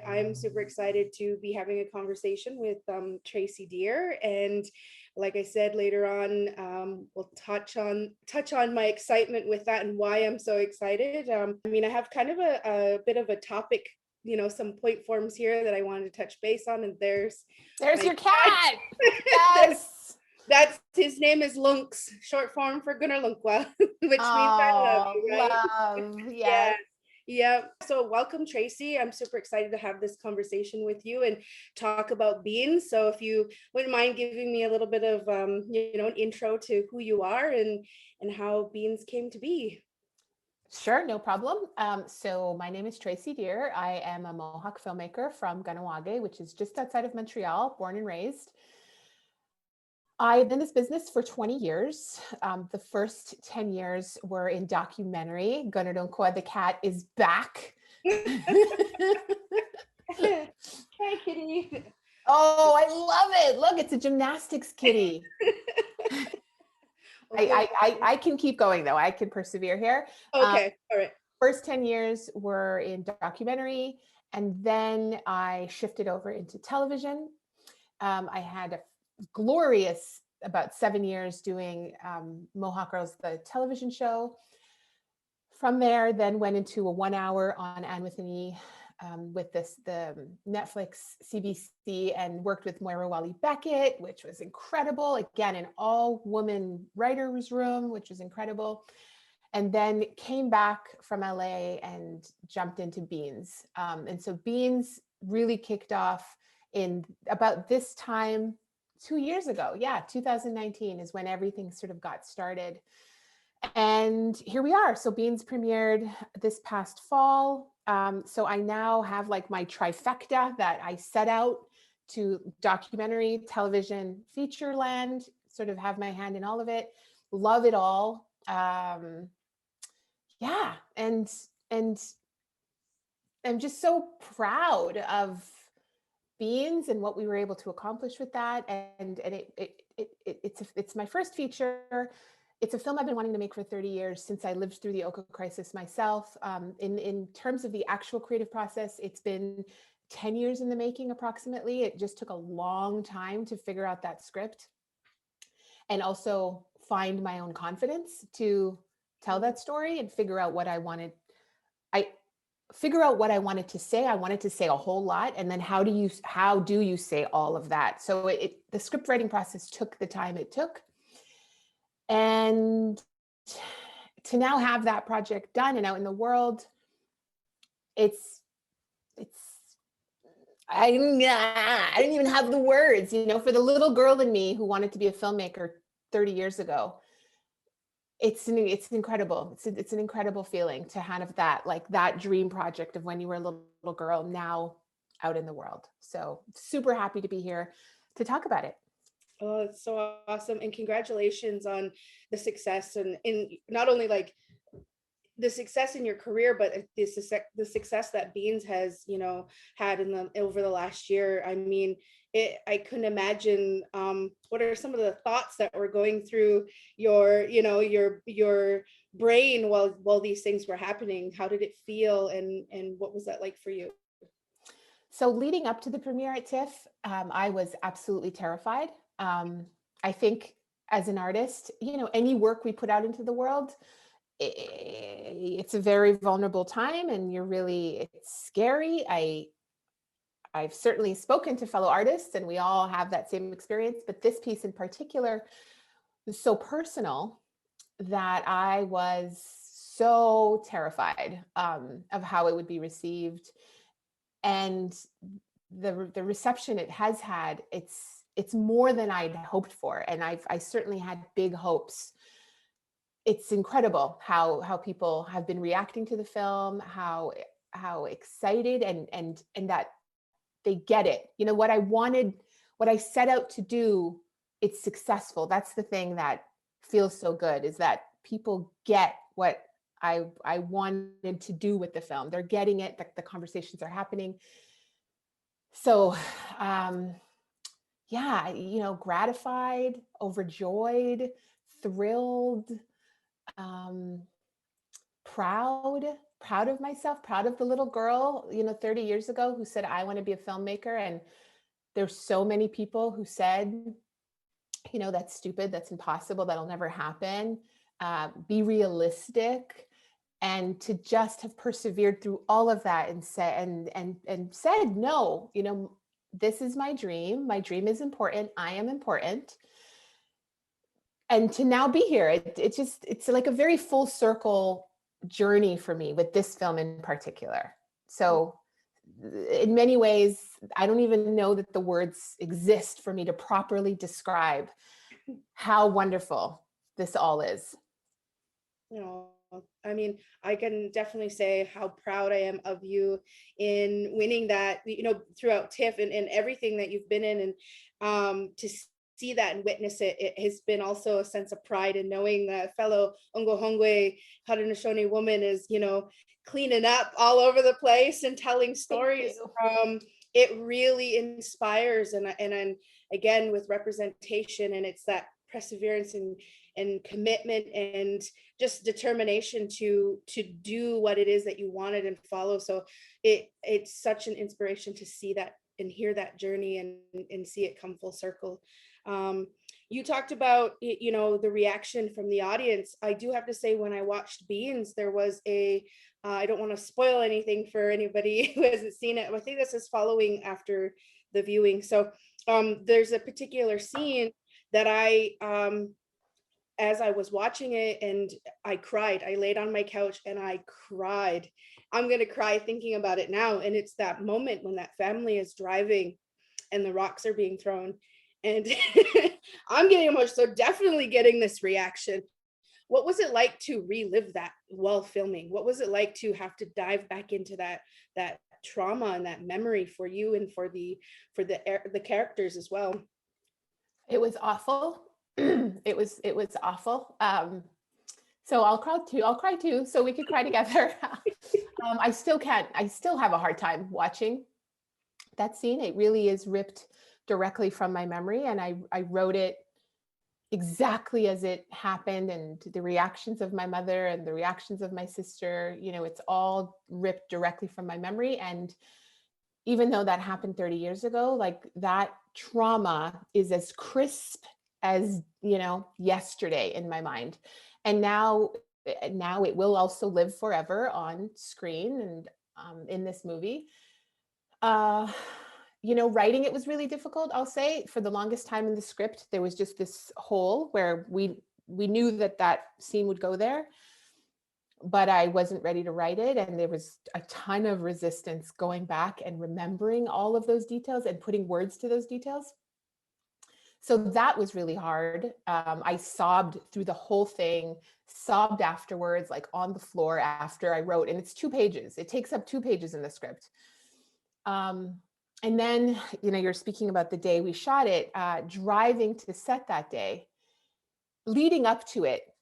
I'm super excited to be having a conversation with Tracey Deer, and like I said, later on we'll touch on my excitement with that and why I'm so excited. I have kind of a bit of a topic, some point forms here that I wanted to touch base on, and there's your cat. Yes. That's his name is Lunks, short form for Gunnerlunkwa, which means I love you, right? Love. Yeah. Yes. Yeah. So welcome, Tracey. I'm super excited to have this conversation with you and talk about beans. So if you wouldn't mind giving me a little bit of an intro to who you are and how beans came to be. Sure, no problem. So my name is Tracey Deer. I am a Mohawk filmmaker from Ganawage, which is just outside of Montreal, born and raised. I've been in this business for 20 years. The first 10 years were in documentary. Gunnerlunkwa, the cat, is back. Hey, kitty. Oh, I love it. Look, it's a gymnastics kitty. I can keep going though. I can persevere here. Okay. All right. First 10 years were in documentary, and then I shifted over into television. I had a glorious about 7 years doing Mohawk Girls, the television show. From there, then went into a 1 hour on Anne with an E with the Netflix CBC, and worked with Moira Wally Beckett, which was incredible. Again, an all-woman writer's room, which was incredible. And then came back from LA and jumped into Beans. And so Beans really kicked off in about this time 2 years ago. Yeah, 2019 is when everything sort of got started. And here we are. So Beans premiered this past fall. So I now have like my trifecta that I set out to: documentary, television, feature land, sort of have my hand in all of it. Love it all. Yeah, and I'm just so proud of Beans and what we were able to accomplish with that. And it's my first feature. It's a film I've been wanting to make for 30 years, since I lived through the Oka crisis myself. In terms of the actual creative process, it's been 10 years in the making approximately. It just took a long time to figure out that script and also find my own confidence to tell that story and figure out what I wanted. Figure out what I wanted to say. I wanted to say a whole lot. And then how do you say all of that? So the script writing process took the time it took. And to now have that project done and out in the world, I didn't even have the words, for the little girl in me who wanted to be a filmmaker 30 years ago. It's incredible. It's an incredible feeling to have that dream project of when you were a little girl now out in the world. So super happy to be here to talk about it. Oh, it's so awesome. And congratulations on the success and in not only like the success in your career, but the success that Beans has, had over the last year. I couldn't imagine what are some of the thoughts that were going through your brain while these things were happening. How did it feel, and what was that like for you? So leading up to the premiere at TIFF, I was absolutely terrified. I think as an artist, any work we put out into the world, it's a very vulnerable time, and it's scary. I've certainly spoken to fellow artists, and we all have that same experience, but this piece in particular was so personal that I was so terrified of how it would be received. And the reception it has had, it's more than I'd hoped for. And I certainly had big hopes. It's incredible how people have been reacting to the film, how excited and that they get it. What I wanted, what I set out to do, it's successful. That's the thing that feels so good, is that people get what I wanted to do with the film. They're getting it, the conversations are happening. So gratified, overjoyed, thrilled, proud of myself, proud of the little girl, 30 years ago who said, I want to be a filmmaker. And there's so many people who said, that's stupid, that's impossible, that'll never happen. Be realistic. And to just have persevered through all of that and said, no, this is my dream. My dream is important. I am important. And to now be here, it's like a very full circle journey for me with this film in particular. So in many ways, I don't even know that the words exist for me to properly describe how wonderful this all is. I mean, I can definitely say how proud I am of you in winning that, throughout TIFF and everything that you've been in, and to see that and witness it, it has been also a sense of pride in knowing that fellow Ongohongwe Haudenosaunee woman is, cleaning up all over the place and telling stories. It really inspires, and again with representation, and it's that perseverance and commitment and just determination to do what it is that you wanted and follow. So it's such an inspiration to see that and hear that journey and see it come full circle. You talked about, the reaction from the audience. I do have to say, when I watched Beans, there was I don't want to spoil anything for anybody who hasn't seen it. I think this is following after the viewing. So there's a particular scene that as I was watching it, and I cried. I laid on my couch and I cried. I'm going to cry thinking about it now. And it's that moment when that family is driving and the rocks are being thrown. And I'm getting emotional, so definitely getting this reaction. What was it like to relive that while filming? What was it like to have to dive back into that trauma and that memory for you and for the characters as well? It was awful. It was awful. So I'll cry too, so we could cry together. I still have a hard time watching that scene. It really is ripped directly from my memory, and I wrote it exactly as it happened, and the reactions of my mother and the reactions of my sister, it's all ripped directly from my memory. And even though that happened 30 years ago, like, that trauma is as crisp as, yesterday in my mind. And now it will also live forever on screen and in this movie. Writing it was really difficult. I'll say, for the longest time in the script, there was just this hole where we knew that scene would go there, but I wasn't ready to write it. And there was a ton of resistance going back and remembering all of those details and putting words to those details. So that was really hard. I sobbed through the whole thing, sobbed afterwards, like on the floor after I wrote, and it's 2 pages. It takes up 2 pages in the script. And then, you're speaking about the day we shot it, driving to the set that day, leading up to it.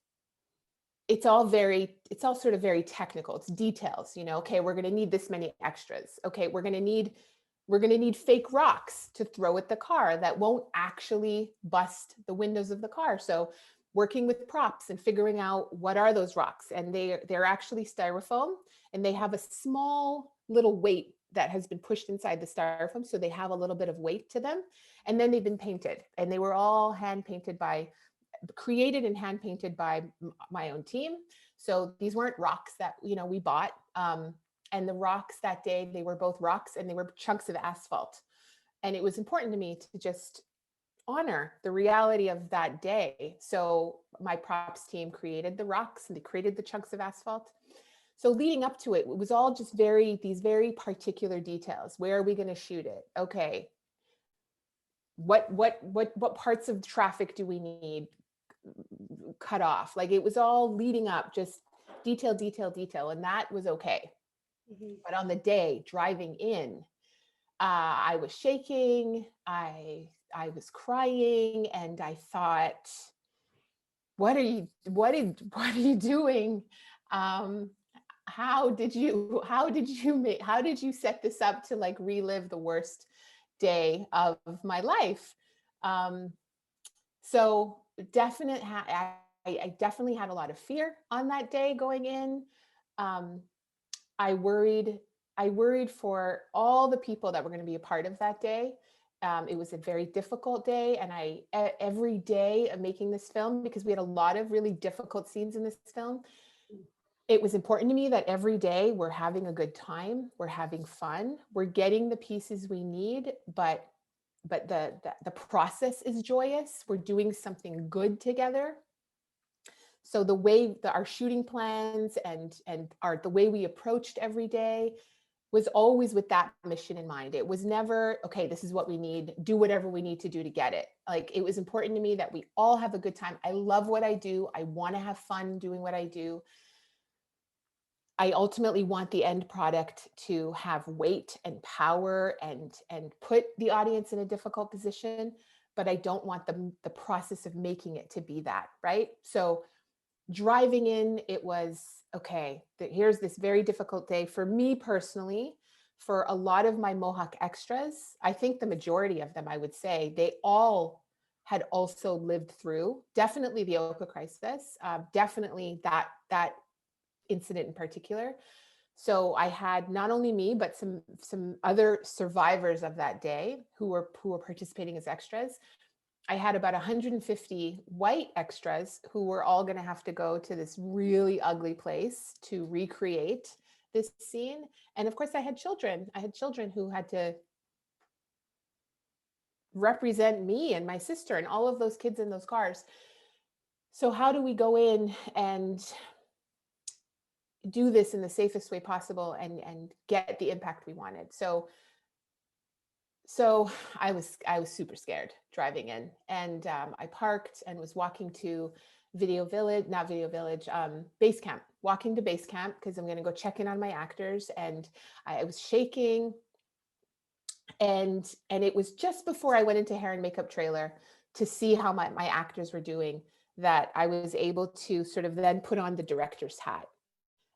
It's all sort of very technical. It's details, okay, we're going to need this many extras. Okay, we're going to need fake rocks to throw at the car that won't actually bust the windows of the car. So working with props and figuring out what are those rocks. And they're actually styrofoam, and they have a small little weight that has been pushed inside the styrofoam. So they have a little bit of weight to them. And then they've been painted, and they were all created and hand painted by my own team. So these weren't rocks that, we bought. And the rocks that day, they were both rocks and they were chunks of asphalt. And it was important to me to just honor the reality of that day. So my props team created the rocks and they created the chunks of asphalt. So leading up to it, it was all just these very particular details. Where are we going to shoot it? Okay. What parts of traffic do we need cut off? Like, it was all leading up, just detail. And that was okay. Mm-hmm. But on the day driving in, I was shaking, I was crying, and I thought, what are you doing? How did you set this up to, like, relive the worst day of my life? So I definitely had a lot of fear on that day going in. um, I worried, I worried for all the people that were going to be a part of that day. It was a very difficult day, and every day of making this film, because we had a lot of really difficult scenes in this film, it was important to me that every day we're having a good time, we're having fun, we're getting the pieces we need, but the process is joyous. We're doing something good together. So the way our shooting plans and the way we approached every day was always with that mission in mind. It was never, okay, this is what we need, do whatever we need to do to get it. Like, it was important to me that we all have a good time. I love what I do. I want to have fun doing what I do. I ultimately want the end product to have weight and power and put the audience in a difficult position, but I don't want the process of making it to be that, right? So driving in, it was, okay, here's this very difficult day for me personally. For a lot of my Mohawk extras, I think the majority of them, I would say, they all had also lived through definitely the Oka crisis, definitely that incident in particular. So I had not only me, but some other survivors of that day who were participating as extras. I had about 150 white extras who were all going to have to go to this really ugly place to recreate this scene. And of course, I had children. I had children who had to represent me and my sister and all of those kids in those cars. So how do we go in and do this in the safest way possible and get the impact we wanted? So I was super scared driving in, and I parked and was walking to base camp, walking to base camp because I'm going to go check in on my actors. And I was shaking, and it was just before I went into hair and makeup trailer to see how my actors were doing, that I was able to sort of then put on the director's hat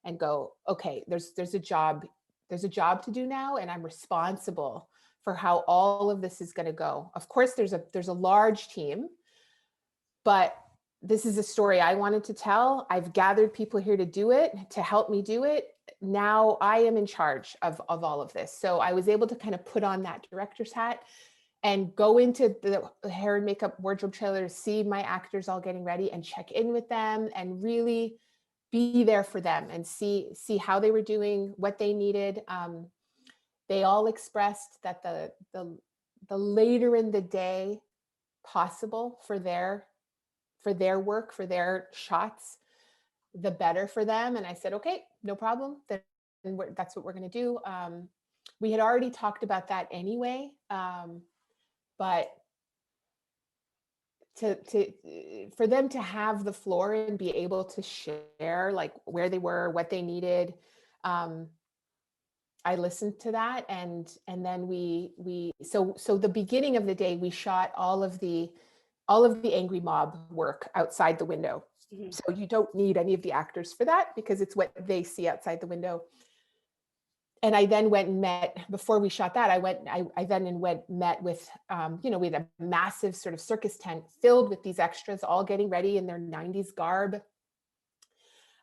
and go, okay, there's a job to do now, and I'm responsible for how all of this is going to go. Of course, there's a large team, but this is a story I wanted to tell. I've gathered people here to do it, to help me do it. Now I am in charge of all of this. So I was able to kind of put on that director's hat and go into the hair and makeup wardrobe trailer to see my actors all getting ready and check in with them and really be there for them and see how they were doing, what they needed. They all expressed that the later in the day possible for their work, for their shots, the better for them. And I said, okay, no problem. Then that's what we're going to do. We had already talked about that anyway, but for them to have the floor and be able to share like where they were, what they needed. I listened to that, and then so the beginning of the day, we shot all of the angry mob work outside the window. Mm-hmm. So you don't need any of the actors for that because it's what they see outside the window. And I then went and met, before we shot that, I then met with, we had a massive sort of circus tent filled with these extras all getting ready in their 90s garb.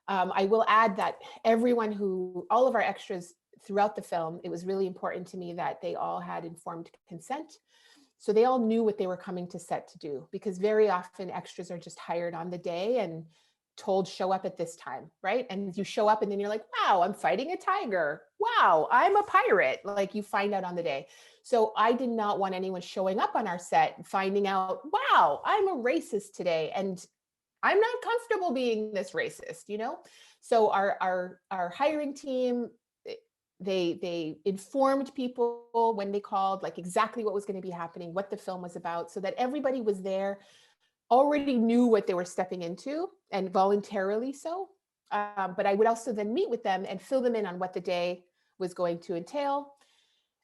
I will add that all of our extras throughout the film, it was really important to me that they all had informed consent. So they all knew what they were coming to set to do, because very often extras are just hired on the day and told, show up at this time, right? And you show up and then you're like, wow, I'm fighting a tiger. Wow, I'm a pirate. Like, you find out on the day. So I did not want anyone showing up on our set and finding out, wow, I'm a racist today, and I'm not comfortable being this racist, So our hiring team, they informed people when they called, like exactly what was going to be happening, what the film was about, so that everybody was there, already knew what they were stepping into, and voluntarily so. But I would also then meet with them and fill them in on what the day was going to entail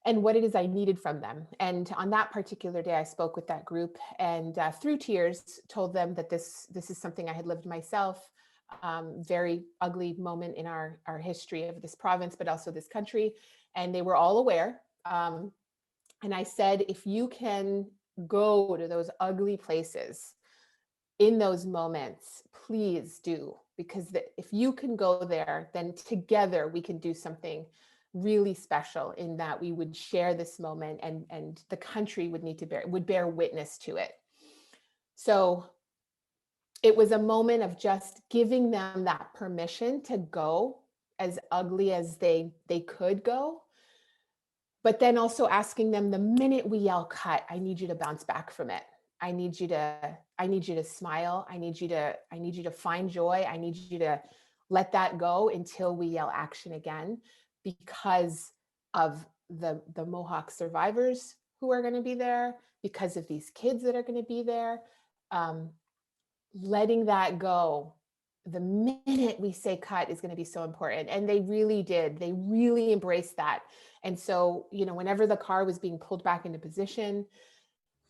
and what it is I needed from them. And on that particular day, I spoke with that group and through tears told them that this is something I had lived myself. Very ugly moment in our history of this province, but also this country. And they were all aware. And I said, if you can go to those ugly places in those moments, please do. because if you can go there, then together we can do something really special, in that we would share this moment, and the country would bear witness to it. So it was a moment of just giving them that permission to go as ugly as they could go, but then also asking them, the minute we yell cut, I need you to bounce back from it. I need you to smile. I need you to find joy. I need you to let that go until we yell action again, because of the Mohawk survivors who are going to be there, because of these kids that are going to be there. Letting that go the minute we say cut is going to be so important. And they really did. They really embraced that. And so, whenever the car was being pulled back into position,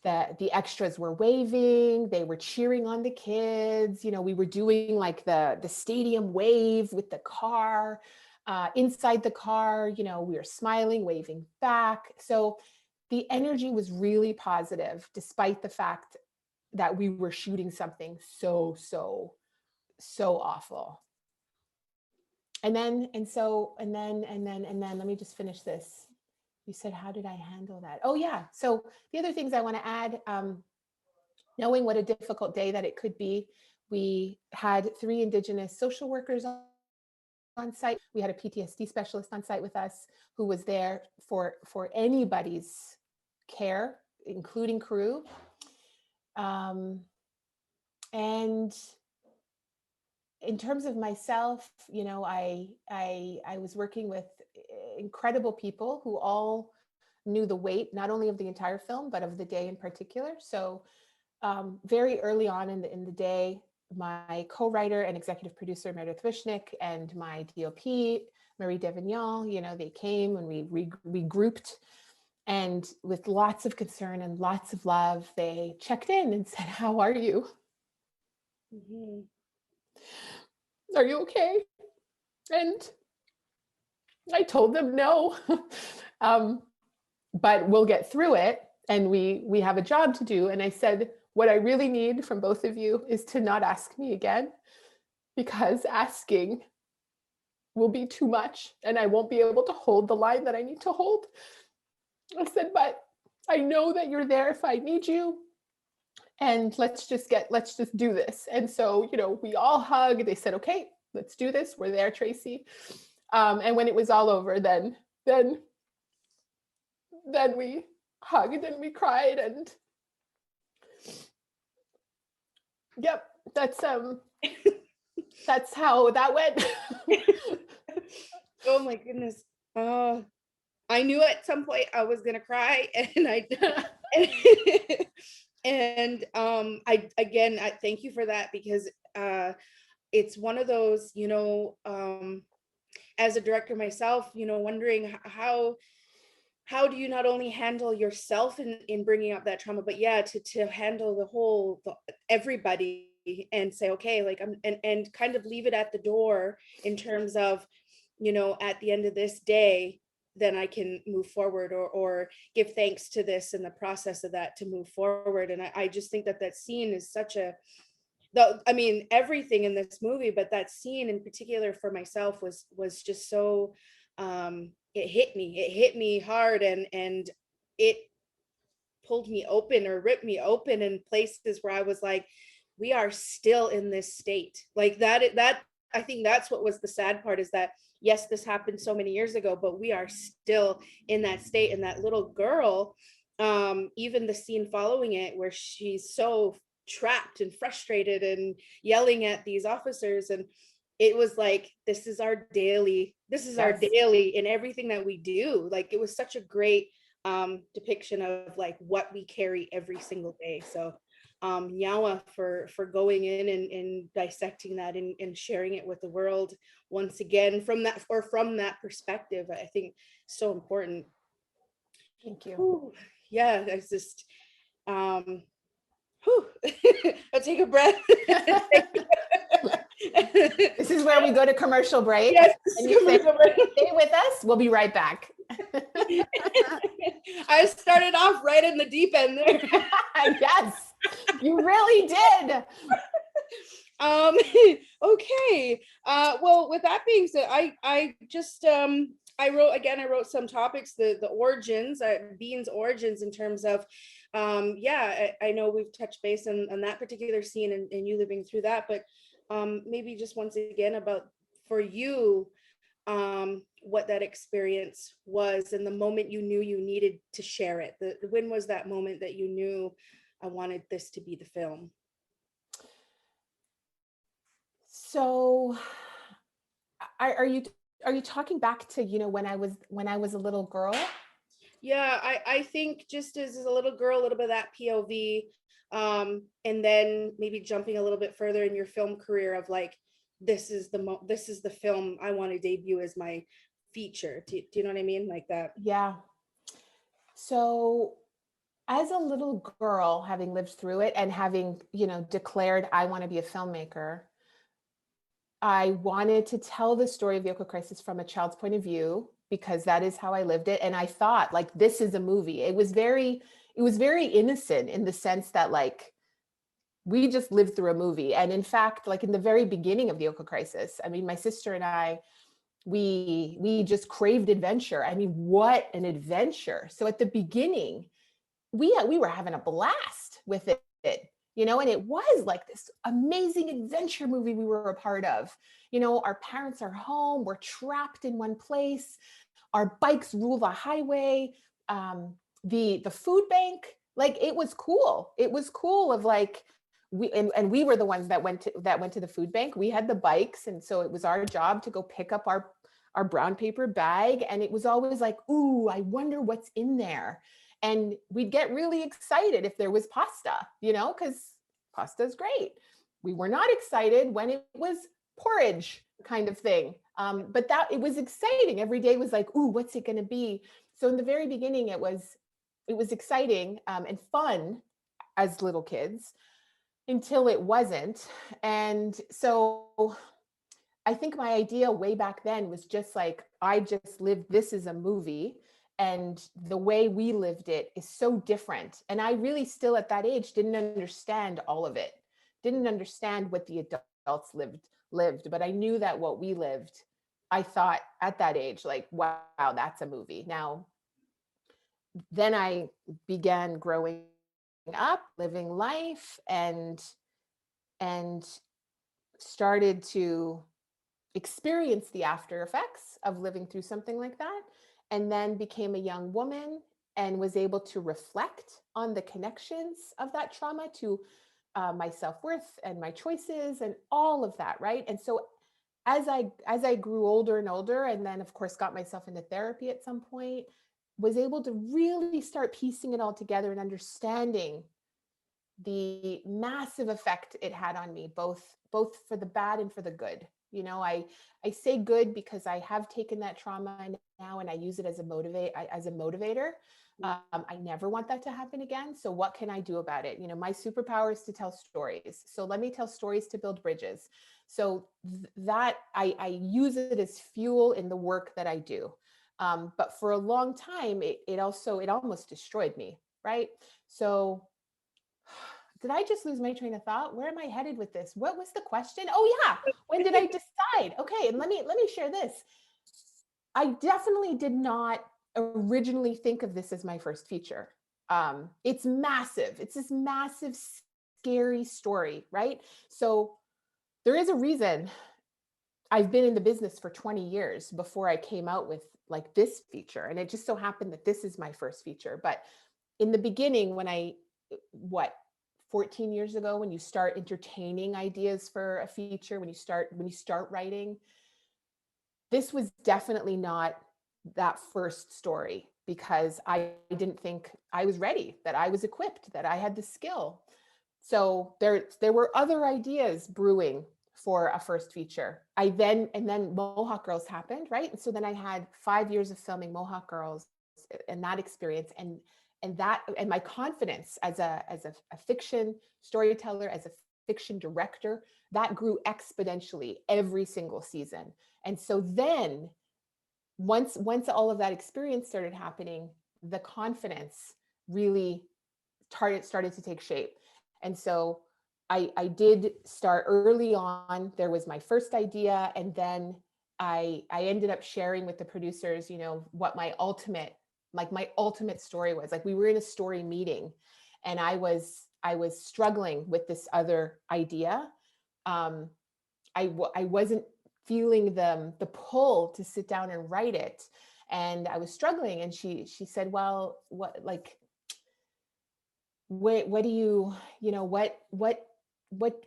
the extras were waving, they were cheering on the kids. We were doing like the stadium wave with the car. Inside the car, we were smiling, waving back. So the energy was really positive, despite the fact that we were shooting something so awful. And then let me just finish this. You said, how did I handle that? Oh yeah. So the other things I want to add, knowing what a difficult day that it could be, we had 3 Indigenous social workers on site. We had a PTSD specialist on site with us, who was there for anybody's care, including crew. And in terms of myself, I was working with incredible people who all knew the weight, not only of the entire film, but of the day in particular. So very early on in the day, my co-writer and executive producer, Meredith Wishnick, and my DOP, Marie Devignon, they came and we regrouped. And with lots of concern and lots of love, they checked in and said, how are you? Mm-hmm. Are you okay? And I told them no, but we'll get through it. And we have a job to do. And I said, what I really need from both of you is to not ask me again, because asking will be too much and I won't be able to hold the line that I need to hold. I said, but I know that you're there if I need you. And let's just do this. And so, we all hugged. They said, okay, let's do this. We're there, Tracey. And when it was all over, then we hugged and we cried, and yep, that's how that went. Oh my goodness. I knew at some point I was gonna cry, and I and I thank you for that, because it's one of those, as a director myself, wondering how do you not only handle yourself in bringing up that trauma, but to handle everybody, and say, okay, like and kind of leave it at the door, in terms of, at the end of this day, then I can move forward, or give thanks to this in the process of that to move forward. And I just think that scene is such everything in this movie, but that scene in particular for myself was just so, it hit me hard, and it pulled me open, or ripped me open in places where I was like, we are still in this state. Like that I think that's what was the sad part, is that yes, this happened so many years ago, but we are still in that state. And that little girl, even the scene following it, where she's so trapped and frustrated and yelling at these officers, and it was like, this is our daily in everything that we do. Like, it was such a great depiction of like what we carry every single day. So Nyawa for going in and dissecting that, and sharing it with the world once again from that perspective. I think so important. Thank you. Ooh, yeah, it's just I'll take a breath. This is where we go to commercial break. Yes, and you stay with us. We'll be right back. I started off right in the deep end there. Yes, you really did. Okay. Well, with that being said, I just I wrote some topics, the origins, Bean's origins in terms of yeah, I know we've touched base on that particular scene and you living through that, but maybe just once again about for you what that experience was and the moment you knew you needed to share it. When was that moment that you knew I wanted this to be the film? So are you talking back to, when I was a little girl? Yeah, I think just as a little girl, a little bit of that POV, and then maybe jumping a little bit further in your film career of like, this is the film I want to debut as my feature. Do you know what I mean? Like that. Yeah. So as a little girl, having lived through it and having, declared I want to be a filmmaker, I wanted to tell the story of the Yoko crisis from a child's point of view because that is how I lived it. And I thought like, this is a movie. It was very innocent in the sense that like, we just lived through a movie. And in fact, like in the very beginning of the Yoko crisis, I mean, my sister and I, we just craved adventure. I mean, what an adventure. So at the beginning, we were having a blast with it, and it was like this amazing adventure movie we were a part of. Our parents are home, we're trapped in one place, our bikes rule the highway, the food bank, like it was cool. It was cool of like and we were the ones that went to the food bank. We had the bikes, and so it was our job to go pick up our brown paper bag, and it was always like, ooh, I wonder what's in there. And we'd get really excited if there was pasta, because pasta is great. We were not excited when it was porridge kind of thing. But that it was exciting. Every day was like, ooh, what's it going to be? So in the very beginning, it was exciting and fun as little kids until it wasn't. And so I think my idea way back then was just like, I just lived, this is a movie. And the way we lived it is so different. And I really still at that age didn't understand all of it, didn't understand what the adults lived. But I knew that what we lived, I thought at that age, like, wow, that's a movie. Now, then I began growing up, living life, and started to experience the after effects of living through something like that, and then became a young woman and was able to reflect on the connections of that trauma to my self-worth and my choices and all of that, right? And so as I grew older and older, and then of course got myself into therapy at some point, was able to really start piecing it all together and understanding the massive effect it had on me, both for the bad and for the good. I say good because I have taken that trauma now and I use it as a motivator. I never want that to happen again. So what can I do about it? My superpower is to tell stories. So let me tell stories to build bridges. So that I use it as fuel in the work that I do. But for a long time, it almost destroyed me, right? So did I just lose my train of thought? Where am I headed with this? What was the question? Oh yeah, when did I decide? Okay, and let me share this. I definitely did not originally think of this as my first feature. It's massive. It's this massive, scary story, right? So there is a reason I've been in the business for 20 years before I came out with like this feature. And it just so happened that this is my first feature. But in the beginning, when 14 years ago, when you start entertaining ideas for a feature, when you start writing, this was definitely not that first story because I didn't think I was ready, that I was equipped, that I had the skill. So there were other ideas brewing for a first feature. And then Mohawk Girls happened, right? And so then I had 5 years of filming Mohawk Girls and that experience and my confidence as a fiction storyteller, as a fiction director, that grew exponentially every single season. And so then once all of that experience started happening, the confidence really started to take shape. And so I did start early on. There was my first idea, and then I ended up sharing with the producers, you know, what my ultimate story was. Like, we were in a story meeting, and I was struggling with this other idea. Um, I wasn't feeling the pull to sit down and write it, and I was struggling. And she said, "Well, what do you, you know, what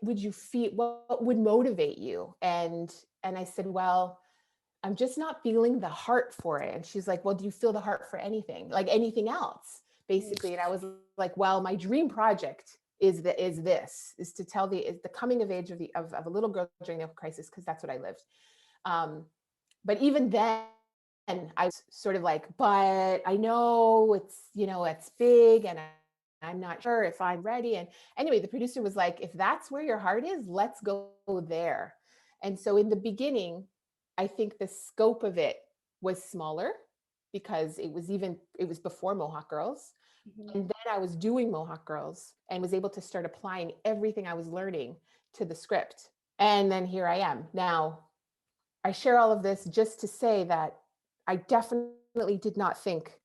would you feel, what would motivate you?" And I said, "Well, I'm just not feeling the heart for it." And she's like, "Well, do you feel the heart for anything, like anything else, basically?" And I was like, "Well, my dream project is to tell the coming of age of a little girl during the crisis, because that's what I lived." um, but even then, I was sort of like, "But I know it's, you know, it's big, and I'm not sure if I'm ready." And anyway, the producer was like, "If that's where your heart is, let's go there." And so in the beginning, I think the scope of it was smaller, because it was before Mohawk Girls. Mhm. And then I was doing Mohawk Girls and was able to start applying everything I was learning to the script. And then here I am. Now, I share all of this just to say that I definitely did not think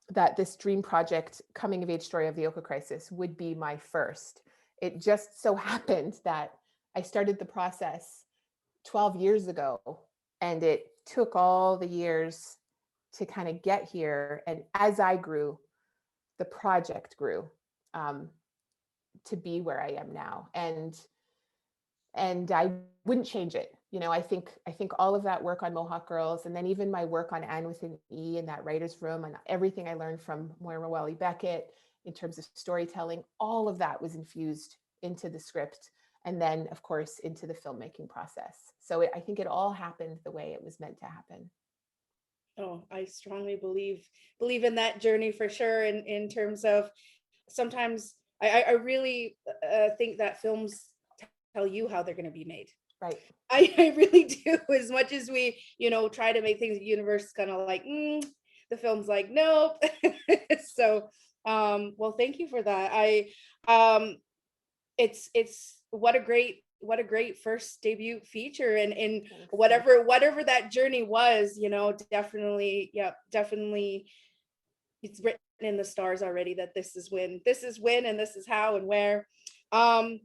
that this dream project, coming of age story of the Oka crisis, would be my first. It just so happened that I started the process 12 years ago, and it took all the years to kind of get here. And as I grew, the project grew, um, to be where I am now. And I wouldn't change it. You know, I think all of that work on Mohawk Girls, and then even my work on Anne with an E in that writer's room, and everything I learned from Moira Welly Beckett in terms of storytelling, all of that was infused into the script, and then of course into the filmmaking process. So I think it all happened the way it was meant to happen. Oh, I strongly believe in that journey for sure. In terms of, sometimes I really think that films tell you how they're going to be made. Right. I really do. As much as we, try to make things, the universe is kind of like, the film's like, nope. So, well, thank you for that. Um, it's what a great first debut feature, and Thanks. whatever that journey was, definitely, yeah, definitely, it's written in the stars already that this is when and this is how and where. um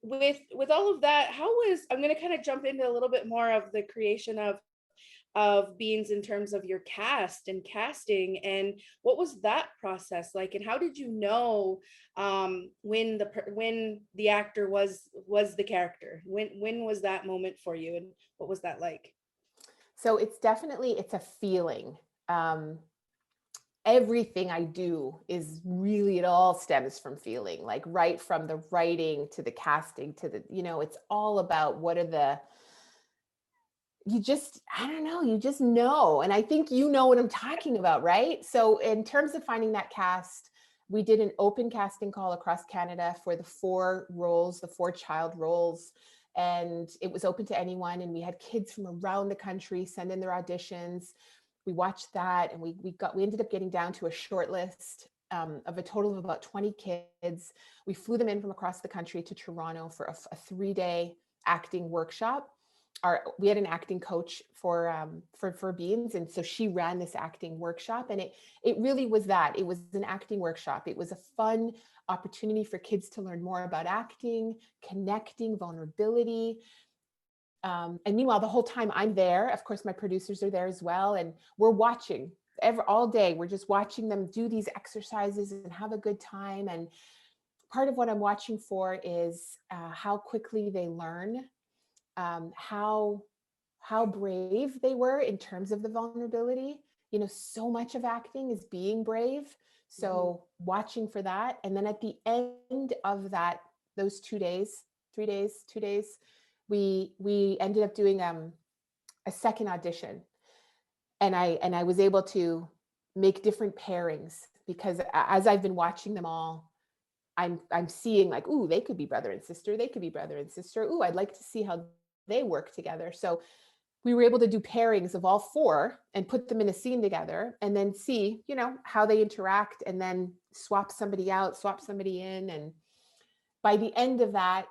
with all of that, I'm going to kind of jump into a little bit more of the creation of Beans, in terms of your cast and casting, and what was that process like, and how did you know when the actor was the character? When was that moment for you, and what was that like? So it's a feeling. Um, Everything I do is really, it all stems from feeling, like right from the writing to the casting to the, you know, it's all about what are the, you just, I don't know, you just know. And I think you know what I'm talking about, right? So in terms of finding that cast, we did an open casting call across Canada for the 4 roles, the 4 child roles. And it was open to anyone. And we had kids from around the country send in their auditions. We watched that, and we ended up getting down to a short list, of a total of about 20 kids. We flew them in from across the country to Toronto for a 3-day acting workshop. We had an acting coach for Beans, and so she ran this acting workshop, and it really was that. It was an acting workshop. It was a fun opportunity for kids to learn more about acting, connecting, vulnerability. And meanwhile, the whole time I'm there, of course, my producers are there as well, and we're watching all day. We're just watching them do these exercises and have a good time. And part of what I'm watching for is how quickly they learn, how brave they were in terms of the vulnerability. You know, so much of acting is being brave. Mhm. So watching for that. And then at the end of those 2 days, 3 days, 2 days, we ended up doing a second audition. And I was able to make different pairings, because as I've been watching them all, I'm seeing like, ooh, they could be brother and sister. They could be brother and sister. Ooh, I'd like to see how they work together. So we were able to do pairings of all 4 and put them in a scene together, and then see, you know, how they interact, and then swap somebody out, swap somebody in. by the end of that,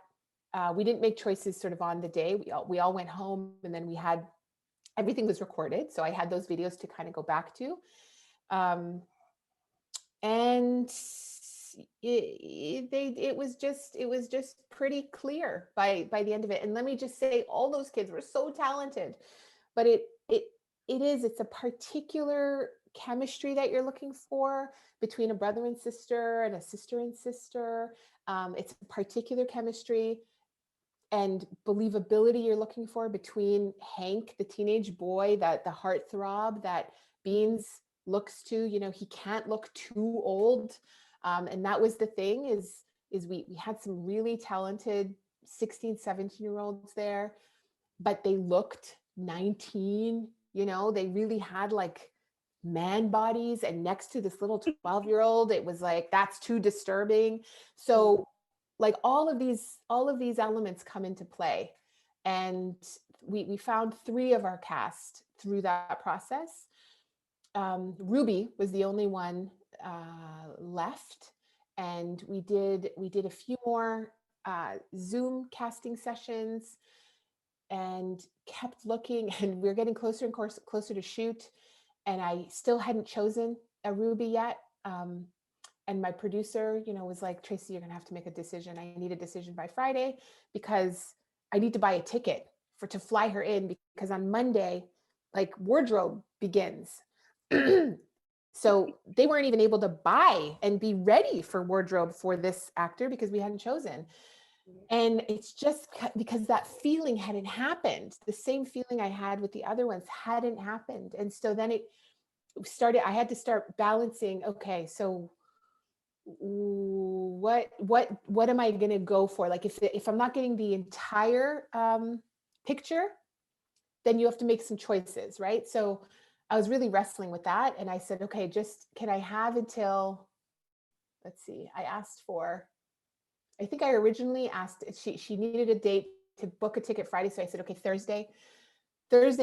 we didn't make choices sort of on the day. We all went home, and then everything was recorded. So I had those videos to kind of go back to. And it was just pretty clear by the end of it. And let me just say, all those kids were so talented, but it's a particular chemistry that you're looking for between a brother and sister and a sister and sister. It's a particular chemistry and believability you're looking for between Hank, the teenage boy, the heartthrob that Beans looks to. He can't look too old. And that was the thing is we had some really talented 16, 17-year-olds there, but they looked 19. They really had like man bodies, and next to this little 12-year-old, it was like, that's too disturbing. So like all of these elements come into play. And we found 3 of our cast through that process. Ruby was the only one left, and we did a few more Zoom casting sessions and kept looking, and we were getting closer and closer to shoot, and I still hadn't chosen a Ruby yet. And my producer, was like, Tracey, you're gonna have to make a decision. I need a decision by Friday because I need to buy a ticket to fly her in, because on Monday, like, wardrobe begins. So they weren't even able to buy and be ready for wardrobe for this actor because we hadn't chosen. And it's just because that feeling hadn't happened. The same feeling I had with the other ones hadn't happened. And so then I had to start balancing, okay, so what am I going to go for? Like, if I'm not getting the entire picture, then you have to make some choices, right? So I was really wrestling with that, and I said, okay, just can I have until, let's see, I think I originally asked, she needed a date to book a ticket Friday, so I said, okay, Thursday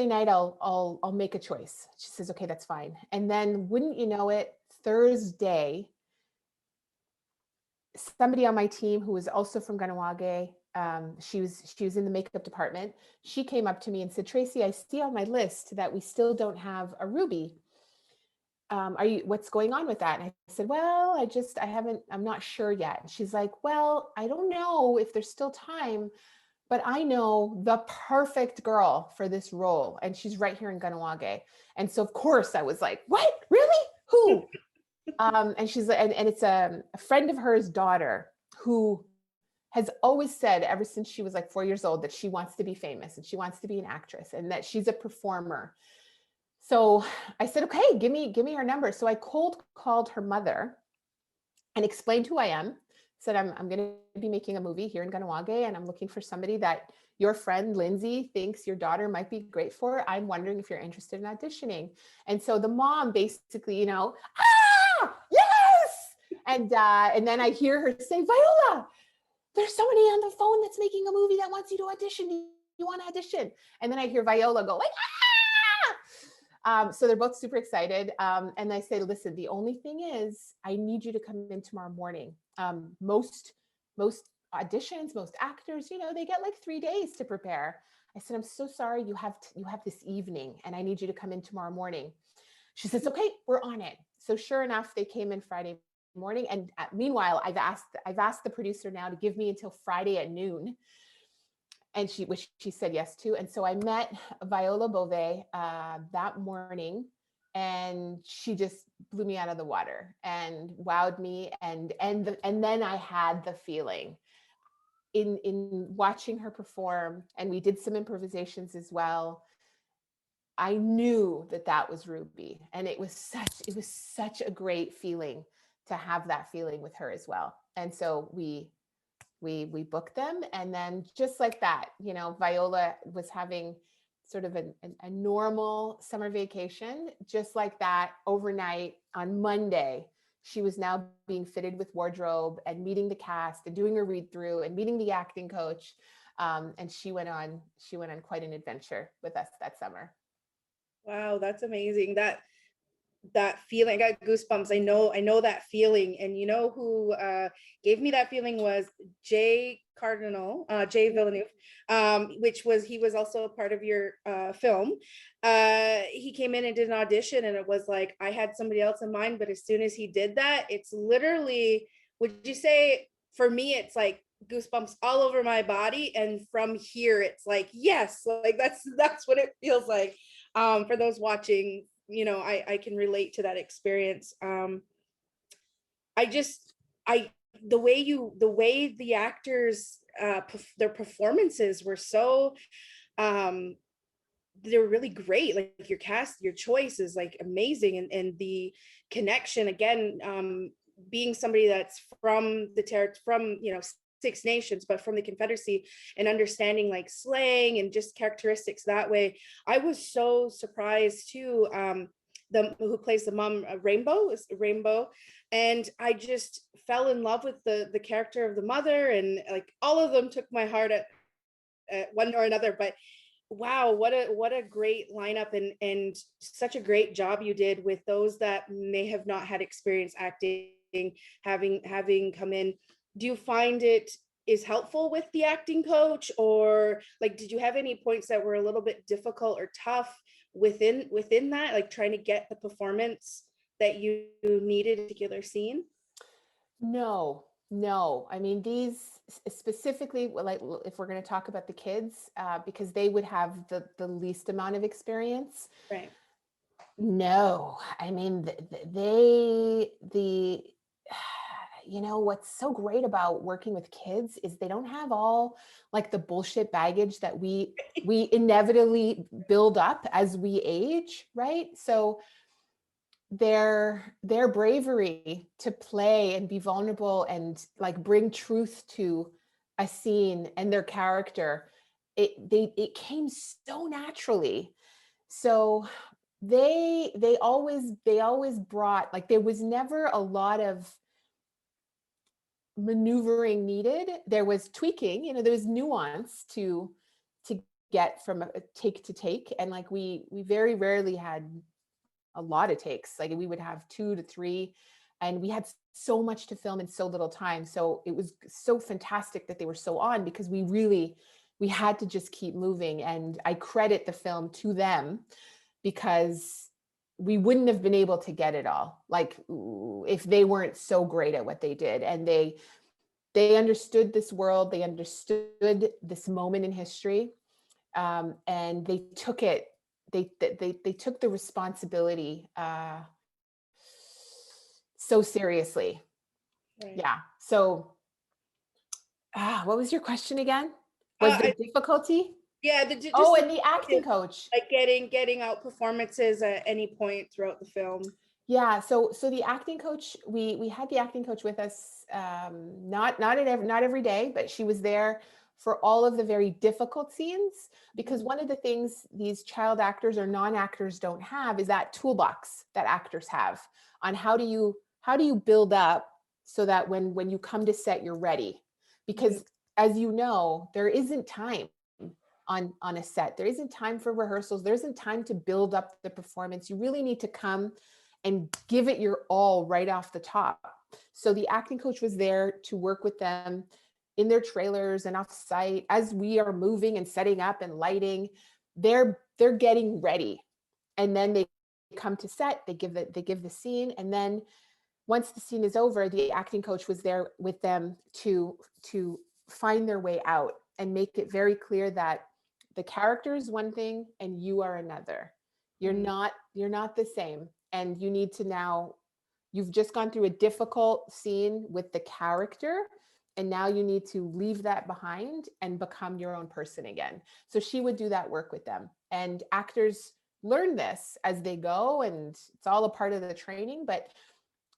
night I'll make a choice. She says, okay, that's fine. And then, wouldn't you know it, Thursday, somebody on my team who was also from Ganawage, she was in the makeup department. She came up to me and said, Tracey, I see on my list that we still don't have a Ruby. What's going on with that? And I said, well, I'm not sure yet. And she's like, well, I don't know if there's still time, but I know the perfect girl for this role. And she's right here in Ganawage. And so of course I was like, what, really? Who? And she's and it's a friend of hers daughter who has always said ever since she was like 4 years old that she wants to be famous and she wants to be an actress and that she's a performer. So I said, okay, give me her number. So I cold called her mother and explained who I am. Said, I'm going to be making a movie here in Ganawage, and I'm looking for somebody that your friend Lindsay thinks your daughter might be great for. I'm wondering if you're interested in auditioning. And so the mom basically, yes. And then I hear her say, Viola, there's somebody on the phone that's making a movie that wants you to audition. You want to audition? And then I hear Viola go like, so they're both super excited. And I say, listen, the only thing is I need you to come in tomorrow morning. Most auditions, most actors, they get like 3 days to prepare. I said, I'm so sorry. You have this evening and I need you to come in tomorrow morning. She says, okay, we're on it. So sure enough, they came in Friday morning. And meanwhile, I've asked the producer now to give me until Friday at noon. And which she said yes to. And so I met Viola Bove that morning, and she just blew me out of the water and wowed me. And then I had the feeling in watching her perform, and we did some improvisations as well. I knew that was Ruby, and it was such a great feeling to have that feeling with her as well. And so we booked them, and then just like that, Viola was having sort of a normal summer vacation. Just like that, overnight on Monday, she was now being fitted with wardrobe and meeting the cast and doing a read through and meeting the acting coach. And she went on quite an adventure with us that summer. Wow, that's amazing. that feeling. I got goosebumps. I know that feeling. And you know who gave me that feeling was Jay Villeneuve, he was also a part of your film. He came in and did an audition, and it was like, I had somebody else in mind, but as soon as he did that, it's literally, would you say, for me, it's like goosebumps all over my body. And from here, it's like, yes, like that's what it feels like. For those watching, you know, I can relate to that experience. I just, I, the way the actors, their performances were so, they're really great. Like your cast, your choice is like amazing. And the connection again, being somebody that's from from, you know, Six Nations, but from the Confederacy, and understanding like slang and just characteristics that way. I was so surprised too. The who plays the mom, Rainbow, and I just fell in love with the character of the mother, and like all of them took my heart at one or another. But wow, what a great lineup, and such a great job you did with those that may have not had experience acting, having come in. Do you find it is helpful with the acting coach, or like did you have any points that were a little bit difficult or tough within that, like trying to get the performance that you needed in a particular scene? No, no. I mean, these specifically, like if we're going to talk about the kids, because they would have the least amount of experience. Right. No, I mean, the you know, what's so great about working with kids is they don't have all like the bullshit baggage that we inevitably build up as we age, right? So their bravery to play and be vulnerable and like bring truth to a scene and their character, it came so naturally. So they always brought, like, there was never a lot of maneuvering needed. There was tweaking, you know, there was nuance to get from a take to take, and like we very rarely had a lot of takes. Like we would have 2 to 3, and we had so much to film in so little time. So it was so fantastic that they were so on, because we had to just keep moving. And I credit the film to them, because we wouldn't have been able to get it all, like, if they weren't so great at what they did. And they understood this world, they understood this moment in history, and they took it. They took the responsibility so seriously. Right. Yeah. So, what was your question again? Was there difficulty? Yeah, Oh, just and the acting coach. like getting out performances at any point throughout the film. Yeah. So the acting coach, we had the acting coach with us, not every day, but she was there for all of the very difficult scenes, because one of the things these child actors or non-actors don't have is that toolbox that actors have on how do you build up so that when you come to set, you're ready. Because as you know, there isn't time on a set. There isn't time for rehearsals. There isn't time to build up the performance. You really need to come and give it your all right off the top. So the acting coach was there to work with them in their trailers and off site as we are moving and setting up and lighting. They're getting ready, and then they come to set. They give the scene, and then once the scene is over, the acting coach was there with them to find their way out and make it very clear that the character is one thing and you are another. You're not the same. And you need to now, you've just gone through a difficult scene with the character, and now you need to leave that behind and become your own person again. So she would do that work with them. And actors learn this as they go, and it's all a part of the training. But,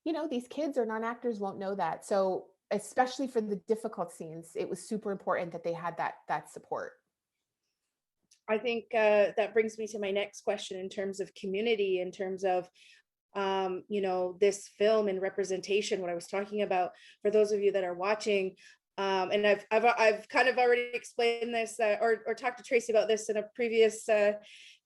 you know, these kids or non-actors won't know that. So especially for the difficult scenes, it was super important that they had that support. I think that brings me to my next question in terms of community, in terms of you know, this film and representation, what I was talking about for those of you that are watching. And I've kind of already explained this or talked to Tracey about this in a previous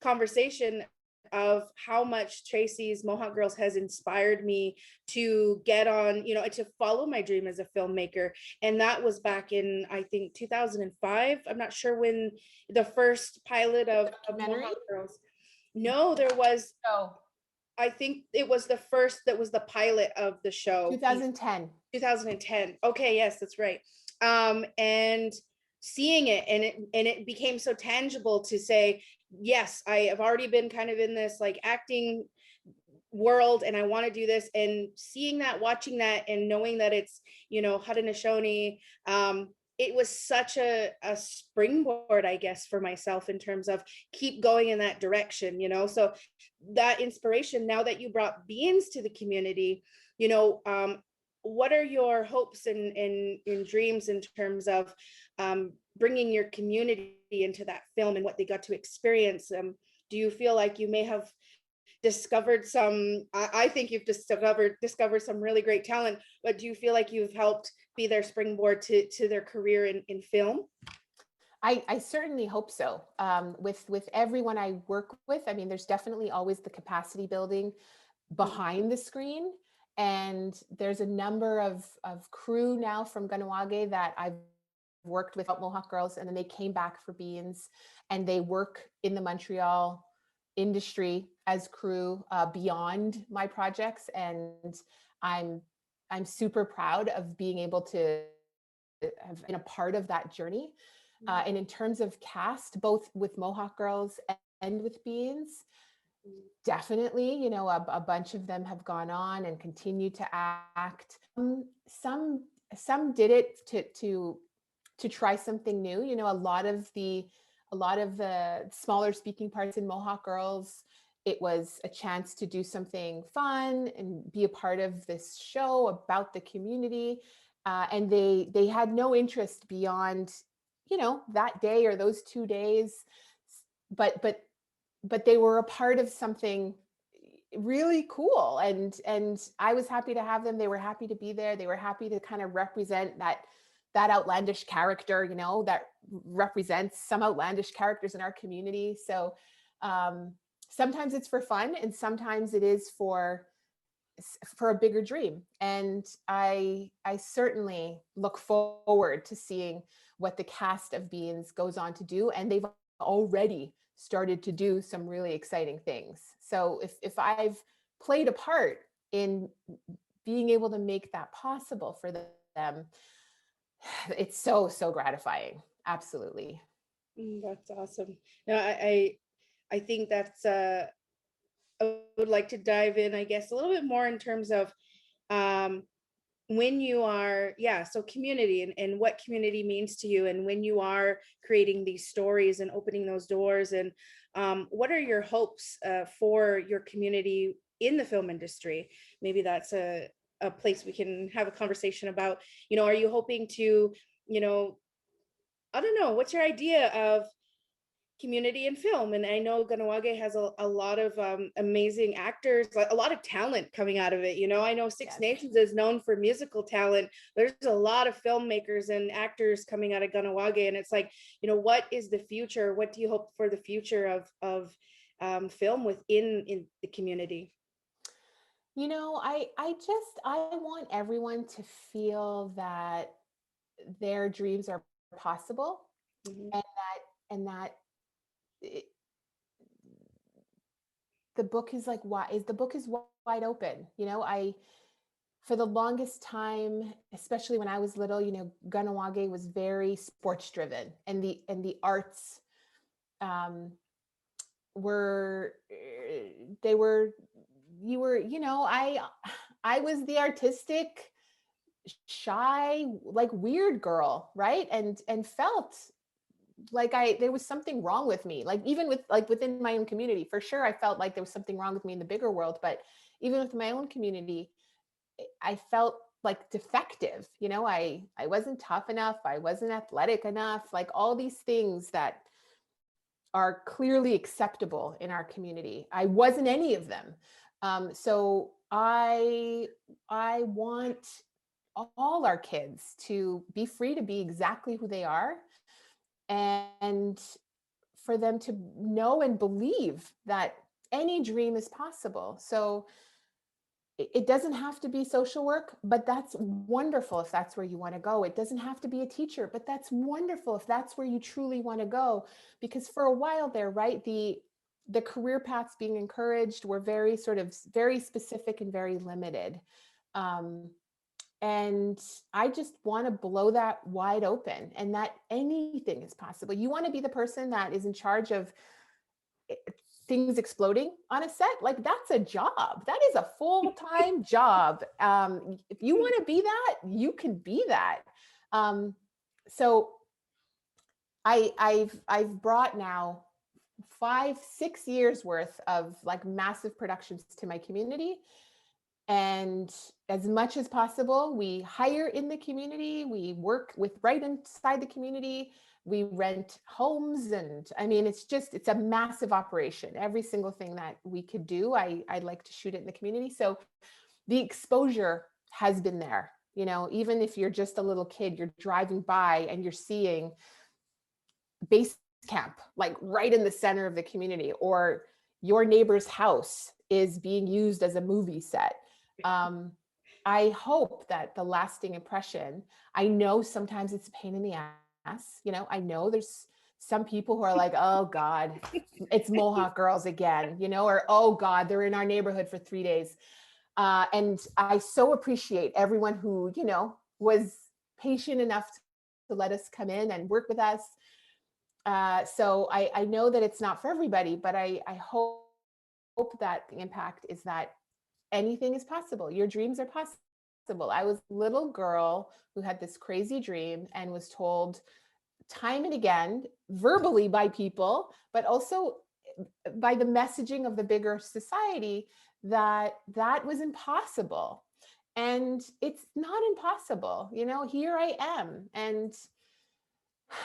conversation. of how much Tracey's Mohawk Girls has inspired me to get on, you know, to follow my dream as a filmmaker. And that was back in, I think, 2005. I'm not sure when the first pilot of Mohawk Girls. No, there was, Oh, I think it was the first that was the pilot of the show. 2010. 2010. Okay, yes, that's right. And seeing it, and it became so tangible to say, yes, I have already been kind of in this like acting world and I want to do this, and seeing that, watching that, and knowing that it's, you know, Haudenosaunee, it was such a springboard, I guess, for myself in terms of keep going in that direction, you know. So that inspiration, now that you brought beans to the community, you know, what are your hopes and dreams in terms of bringing your community into that film and what they got to experience? Do you feel like you may have discovered some, I think you've discovered some really great talent, but do you feel like you've helped be their springboard to their career in film? I certainly hope so. With everyone I work with, I mean, there's definitely always the capacity building behind the screen. And there's a number of crew now from Kahnawake that I've worked with at Mohawk Girls, and then they came back for Beans, and they work in the Montreal industry as crew beyond my projects. And I'm super proud of being able to have been a part of that journey. And in terms of cast, both with Mohawk Girls and with Beans, definitely, you know, a bunch of them have gone on and continue to act. Some did it to try something new. You know, a lot of the smaller speaking parts in Mohawk Girls, it was a chance to do something fun and be a part of this show about the community. And they had no interest beyond, you know, that day or those 2 days, but they were a part of something really cool. And I was happy to have them. They were happy to be there. They were happy to kind of represent that outlandish character, you know, that represents some outlandish characters in our community. So sometimes it's for fun, and sometimes it is for a bigger dream. And I certainly look forward to seeing what the cast of Beans goes on to do. And they've already started to do some really exciting things. So if I've played a part in being able to make that possible for them, it's so gratifying. Absolutely. That's awesome. No, I think that's I would like to dive in, I guess, a little bit more in terms of when you are, yeah, so community and what community means to you, and when you are creating these stories and opening those doors, and what are your hopes for your community in the film industry? Maybe that's a place we can have a conversation about. You know, are you hoping to, you know, I don't know, what's your idea of community in film? And I know Kahnawake has a lot of amazing actors, a lot of talent coming out of it. You know, I know Six Yes. Nations is known for musical talent. There's a lot of filmmakers and actors coming out of Kahnawake, and it's like, you know, what is the future? What do you hope for the future of film in the community? You know, I want everyone to feel that their dreams are possible, Mhm. and that it, the book is like, why is the book is wide open. You know, for the longest time, especially when I was little, you know, Kahnawake was very sports driven, and the arts were they were you were, you know, I was the artistic, shy, like weird girl, right? And felt like there was something wrong with me. Like even with like within my own community, for sure, I felt like there was something wrong with me in the bigger world. But even with my own community, I felt like defective. You know, I wasn't tough enough. I wasn't athletic enough. Like all these things that are clearly acceptable in our community. I wasn't any of them. So I want all our kids to be free to be exactly who they are, and for them to know and believe that any dream is possible. So it doesn't have to be social work, but that's wonderful if that's where you want to go. It doesn't have to be a teacher, but that's wonderful if that's where you truly want to go. Because for a while there, right, the career paths being encouraged were very sort of very specific and very limited. Um, and I just want to blow that wide open, and that anything is possible. You want to be the person that is in charge of things exploding on a set. Like, that's a job. That is a full-time job. If you want to be that, you can be that. So I've brought now 5-6 years worth of like massive productions to my community. And as much as possible, we hire in the community, we work with right inside the community, we rent homes. And I mean, it's a massive operation. Every single thing that we could do, I'd like to shoot it in the community. So the exposure has been there. You know, even if you're just a little kid, you're driving by and you're seeing base camp, like right in the center of the community, or your neighbor's house is being used as a movie set. I hope that the lasting impression, I know sometimes it's a pain in the ass, you know, I know there's some people who are like, oh God, it's Mohawk Girls again, you know, or, oh God, they're in our neighborhood for 3 days. And I so appreciate everyone who, you know, was patient enough to let us come in and work with us. So I know that it's not for everybody, but I hope that the impact is that anything is possible. Your dreams are possible. I was a little girl who had this crazy dream and was told time and again, verbally by people, but also by the messaging of the bigger society, that that was impossible. And it's not impossible. You know, here I am. And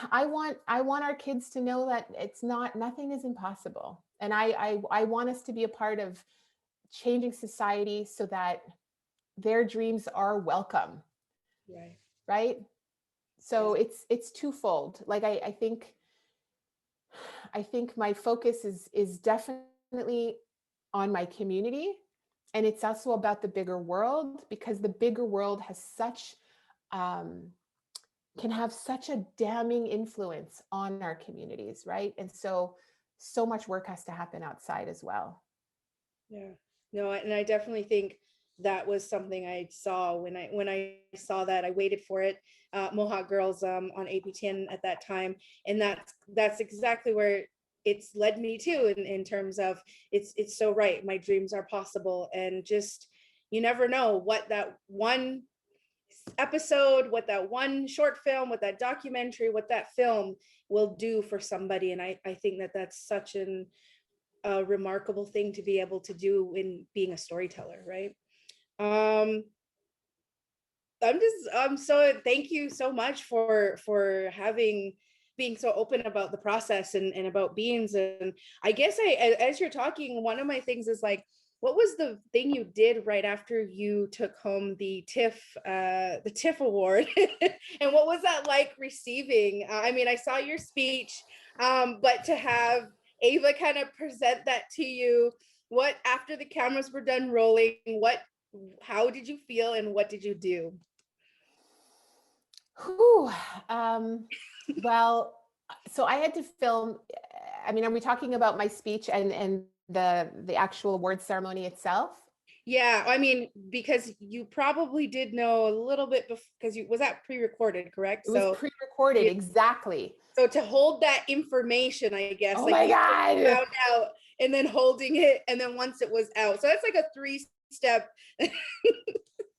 I want our kids to know that it's not, nothing is impossible. And I want us to be a part of changing society so that their dreams are welcome. Right. Right. So Yeah. it's twofold. Like I think my focus is definitely on my community, and it's also about the bigger world, because the bigger world has such can have such a damning influence on our communities, right? And so much work has to happen outside as well. Yeah. No, and I definitely think that was something I saw when I saw that. I waited for it. Mohawk Girls on AP10 at that time, and that's exactly where it's led me to in terms of it's so right. My dreams are possible, and just you never know what that one episode, what that one short film, what that documentary, what that film will do for somebody. And I think that that's such a remarkable thing to be able to do in being a storyteller, right? um I'm so thank you so much for having being so open about the process and about beings. And I guess as you're talking, one of my things is like, what was the thing you did right after you took home the TIFF award? And what was that like receiving? I mean, I saw your speech, but to have Ava kind of present that to you, what after the cameras were done rolling, how did you feel and what did you do? Whew. Well, so I had to film. I mean, are we talking about my speech and the actual award ceremony itself? Yeah, I mean, because you probably did know a little bit because you was that pre-recorded, correct? It was So pre-recorded, yeah, exactly. so to hold that information, I guess, Oh like my you God. found out and then holding it, and then once it was out. So that's like a three-step,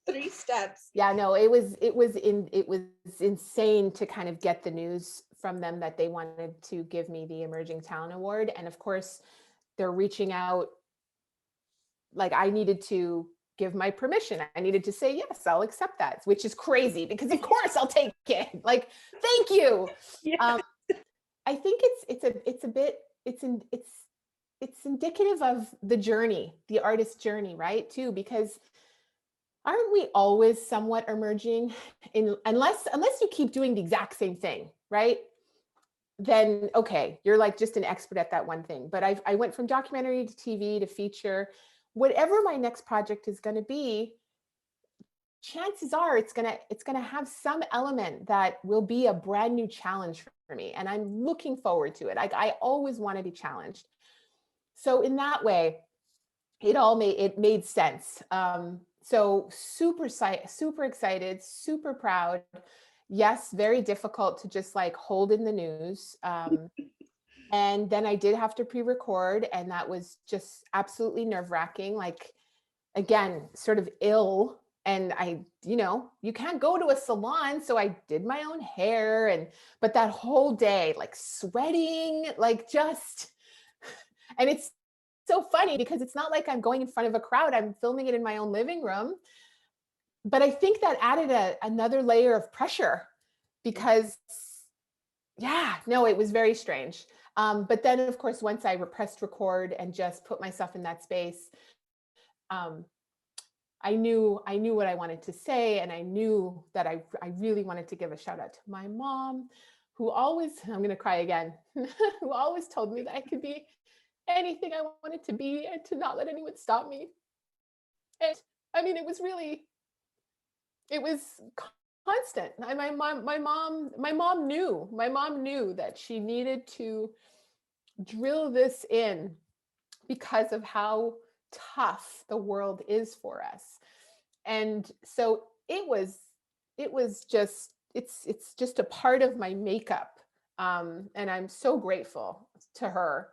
3 steps. Yeah, no, it was insane to kind of get the news from them that they wanted to give me the Emerging Talent Award. And of course, they're reaching out, like I needed to give my permission. I needed to say, yes, I'll accept that, which is crazy because of course I'll take it. Like, thank you. Yeah. I think it's indicative of the journey, the artist journey, right? Too, because aren't we always somewhat emerging, in unless you keep doing the exact same thing, right? then okay, you're like just an expert at that one thing. But I went from documentary to TV to feature. Whatever my next project is going to be, chances are it's gonna have some element that will be a brand new challenge for me, and I'm looking forward to it. I always want to be challenged. So in that way, it made sense. So super excited, super proud. Yes, very difficult to just like hold in the news. And then I did have to pre-record, and that was just absolutely nerve-wracking. Like, again, sort of ill. And you can't go to a salon. So I did my own hair, but that whole day, like sweating, like just, and it's so funny because it's not like I'm going in front of a crowd. I'm filming it in my own living room. But I think that added another layer of pressure because, yeah, no, it was very strange. But then, of course, once I pressed record and just put myself in that space, um, I knew what I wanted to say, and I knew that I really wanted to give a shout out to my mom, who always, I'm going to cry again, who always told me that I could be anything I wanted to be and to not let anyone stop me. And I mean, it was constant. My mom knew that she needed to drill this in because of how tough the world is for us. And so it's just a part of my makeup. And I'm so grateful to her,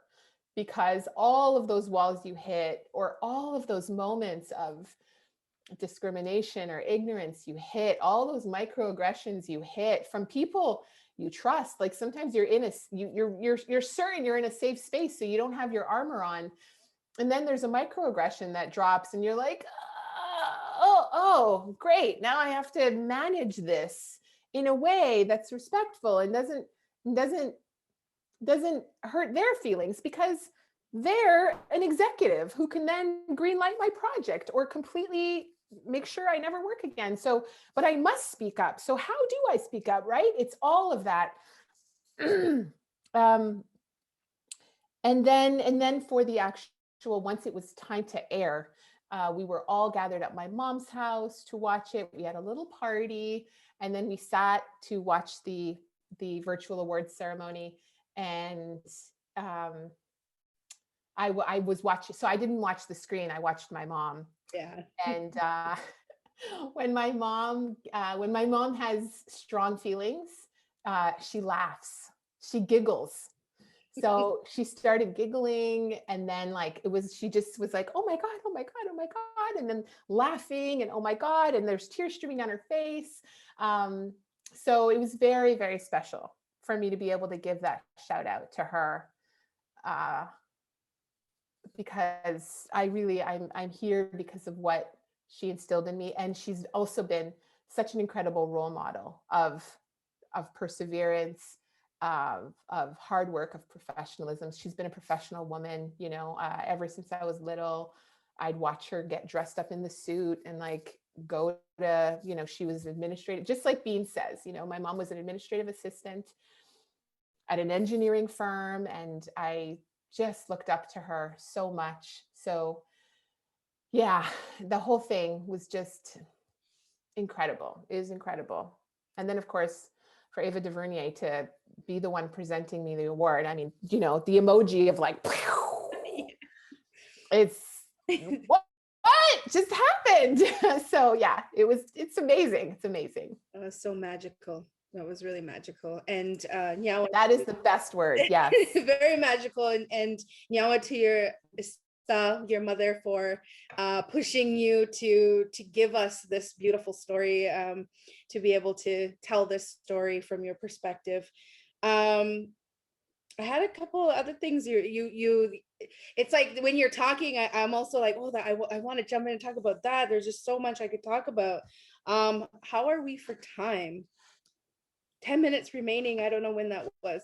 because all of those walls you hit, or all of those moments of discrimination or ignorance you hit, all those microaggressions you hit from people you trust. Like sometimes you're certain you're in a safe space, so you don't have your armor on, and then there's a microaggression that drops, and you're like, oh, great. Now I have to manage this in a way that's respectful and doesn't hurt their feelings, because they're an executive who can then greenlight my project or completely make sure I never work again. So, but I must speak up. So how do I speak up, right? It's all of that. And then for the actual, once it was time to air, we were all gathered at my mom's house to watch it. We had a little party, and then we sat to watch the virtual awards ceremony. And I was watching, so I didn't watch the screen. I watched my mom. Yeah. And when my mom has strong feelings, she laughs, she giggles. So she started giggling, and then she just was like, oh my God, oh my God, oh my God. And then laughing, and oh my God, and there's tears streaming down her face. So it was very, very special for me to be able to give that shout out to her, because I'm here because of what she instilled in me. And she's also been such an incredible role model of perseverance, of hard work, of professionalism. She's been a professional woman, ever since I was little. I'd watch her get dressed up in the suit and go to, she was administrative, just like Bean says, my mom was an administrative assistant at an engineering firm, and I just looked up to her so much. So yeah, the whole thing was just incredible. It was incredible. And then of course, for Ava DuVernay to be the one presenting me the award, I mean, the emoji of it's what just happened. So yeah, it's amazing. It's amazing. That was so magical. That was really magical. And Nyawa, that is the best word. Yes. Very magical. And Nyawa, to your mother, for pushing you to give us this beautiful story, to be able to tell this story from your perspective. I had a couple other things you it's like when you're talking, I'm also like, oh, I want to jump in and talk about that. There's just so much I could talk about. How are we for time? 10 minutes remaining. I don't know when that was.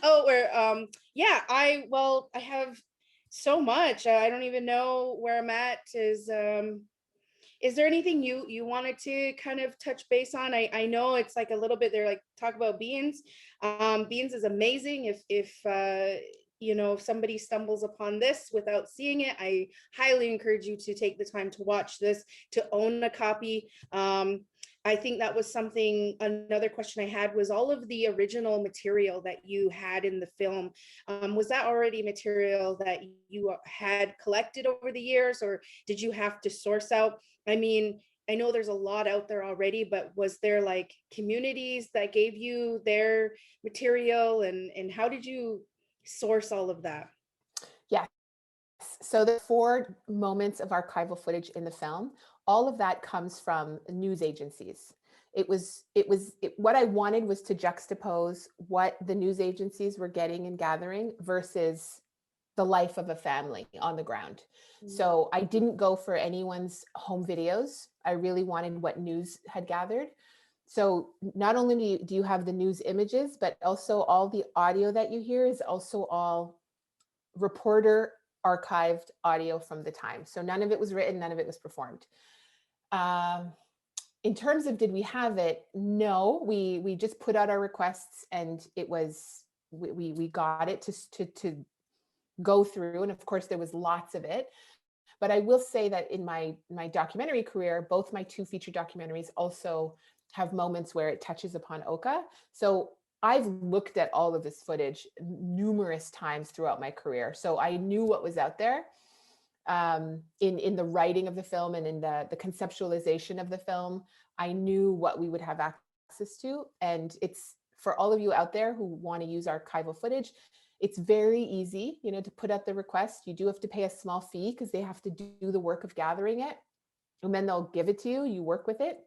Oh, yeah, I have so much. I don't even know where I'm at. Is Is there anything you wanted to kind of touch base on? I know it's like a little bit, they're like, talk about beans. Beans is amazing. If you know, if somebody stumbles upon this without seeing it, I highly encourage you to take the time to watch this, to own a copy. I think that was something, another question I had was all of the original material that you had in the film. Was that already material that you had collected over the years, or did you have to source out? I mean, I know there's a lot out there already, but was there like communities that gave you their material, and how did you source all of that? Yes. So the 4 moments of archival footage in the film, all of that comes from news agencies. What I wanted was to juxtapose what the news agencies were getting and gathering versus the life of a family on the ground. So I didn't go for anyone's home videos. I really wanted what news had gathered. So not only do you have the news images, but also all the audio that you hear is also all reporter archived audio from the time. So none of it was written, none of it was performed. In terms of did we have it? No, we just put out our requests, and it was we got it to go through, and of course there was lots of it. But I will say that in my documentary career, both my 2 feature documentaries also have moments where it touches upon Oka. So I've looked at all of this footage numerous times throughout my career. So I knew what was out there in the writing of the film and in the conceptualization of the film. I knew what we would have access to. And it's for all of you out there who want to use archival footage, it's very easy, you know, to put out the request. You do have to pay a small fee because they have to do the work of gathering it. And then they'll give it to you, you work with it.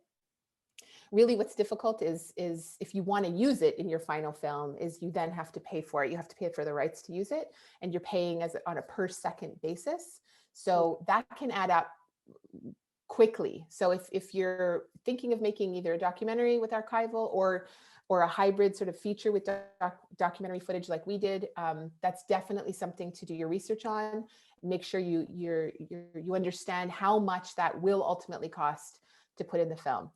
Really what's difficult is if you want to use it in your final film, is you then have to pay for it. You have to pay for the rights to use it, and you're paying on a per second basis. So that can add up quickly. So if you're thinking of making either a documentary with archival or a hybrid sort of feature with documentary footage like we did, that's definitely something to do your research on. Make sure you understand how much that will ultimately cost to put in the film.